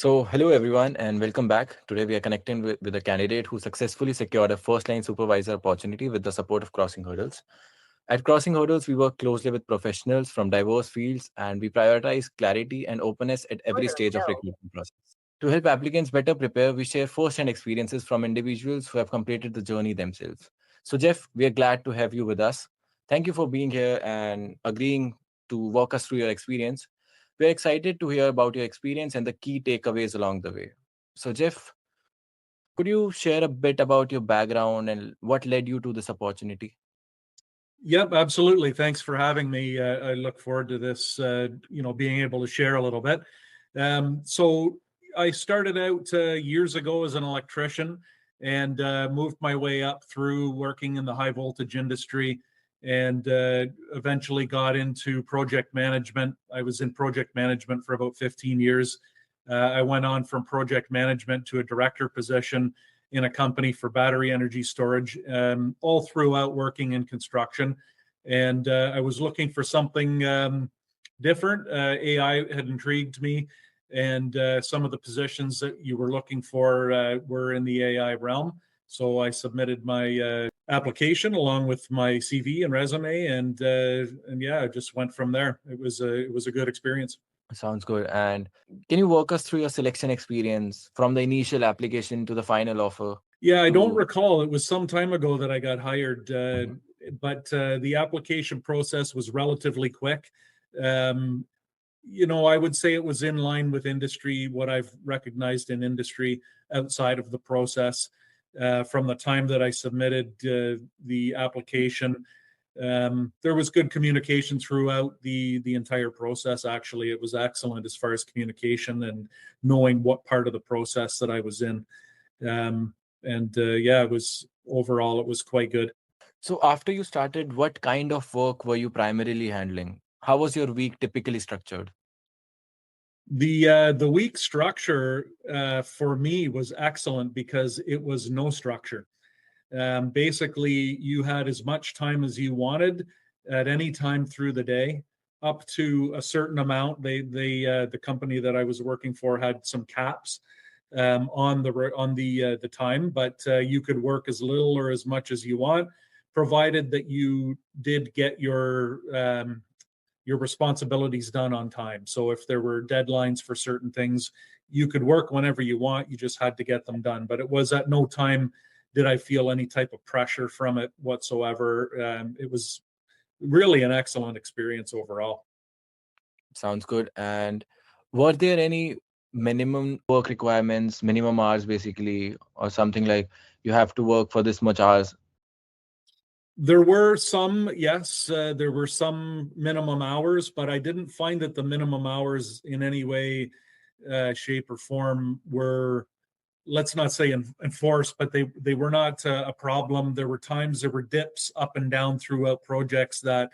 Hello everyone, and welcome back. Today we are connecting with a candidate who successfully secured a first-line supervisor opportunity with the support of Crossing Hurdles. At Crossing Hurdles, we work closely with professionals from diverse fields, and we prioritize clarity and openness at every stage of recruitment process. To help applicants better prepare, we share first-hand experiences from individuals who have completed the journey themselves. So, Jeff, we are glad to have you with us. Thank you for being here and agreeing to walk us through your experience. We're excited to hear about your experience and the key takeaways along the way. So, Jeff, could you share a bit about your background and what led you to this opportunity? Yep, absolutely. Thanks for having me. I look forward to this, being able to share a little bit. So I started out years ago as an electrician and moved my way up through working in the high voltage industry and eventually got into project management. I was in project management for about 15 years. I went on from project management to a director position in a company for battery energy storage, all throughout working in construction. And I was looking for something different. AI had intrigued me, and some of the positions that you were looking for were in the AI realm. So I submitted my application along with my CV and resume, and yeah, I just went from there. It was a good experience. Sounds good. And can you walk us through your selection experience from the initial application to the final offer? Yeah, I don't recall. It was some time ago that I got hired, Mhm. but the application process was relatively quick. Um, I would say it was in line with industry, what I've recognized in industry outside of the process. From the time that I submitted the application, there was good communication throughout the entire process. Actually, it was excellent as far as communication and knowing what part of the process that I was in. And yeah, it was overall it was quite good. So, after you started, what kind of work were you primarily handling? How was your week typically structured? The week structure for me was excellent because it was no structure. Basically, you had as much time as you wanted at any time through the day, up to a certain amount. The company that I was working for had some caps on the time, but you could work as little or as much as you want, provided that you did get your responsibilities done on time. So if there were deadlines for certain things, you could work whenever you want. You just had to get them done. But it was at no time did I feel any type of pressure from it whatsoever. It was really an excellent experience overall. Sounds good. And were there any minimum work requirements, minimum hours basically, or something like you have to work for this much hours? There were some, yes, there were some minimum hours, but I didn't find that the minimum hours in any way, shape, or form were, let's not say enforced, but they were not a problem. There were times there were dips up and down throughout projects that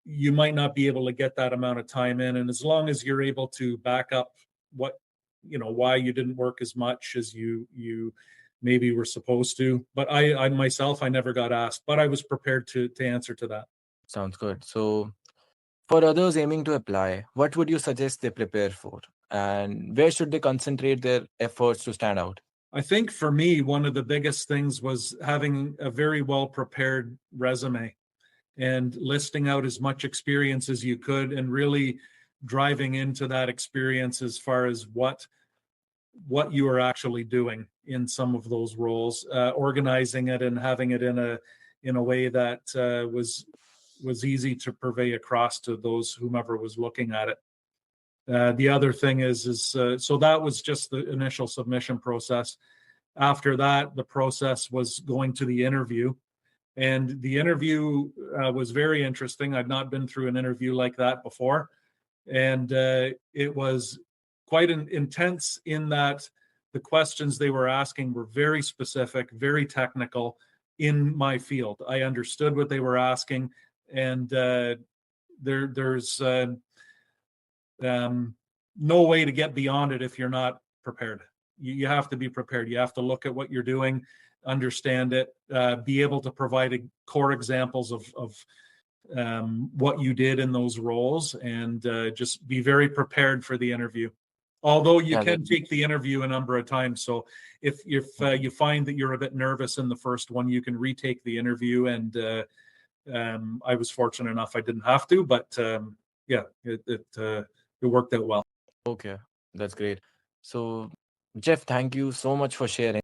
you might not be able to get that amount of time in, and as long as you're able to back up what why you didn't work as much as you maybe were supposed to. But I myself, I never got asked, but I was prepared to answer to that. Sounds good. So, for others aiming to apply, what would you suggest they prepare for? And where should they concentrate their efforts to stand out? I think for me, one of the biggest things was having a very well prepared resume and listing out as much experience as you could, and really driving into that experience as far as what you are actually doing in some of those roles, organizing it and having it in a way that was easy to purvey across to those whomever was looking at it. The other thing is so that was just the initial submission process. After that, the process was going to the interview, and the interview was very interesting. I'd not been through an interview like that before, and it was quite intense in that the questions they were asking were very specific, very technical in my field. I understood what they were asking, and there's no way to get beyond it if you're not prepared. You have to be prepared. You have to look at what you're doing, understand it, be able to provide core examples of what you did in those roles, and just be very prepared for the interview. Although you Yeah, can take the interview a number of times. So if you find that you're a bit nervous in the first one, you can retake the interview. And I was fortunate enough I didn't have to, but yeah, it worked out well. okay, that's great. So, Jeff, thank you so much for sharing.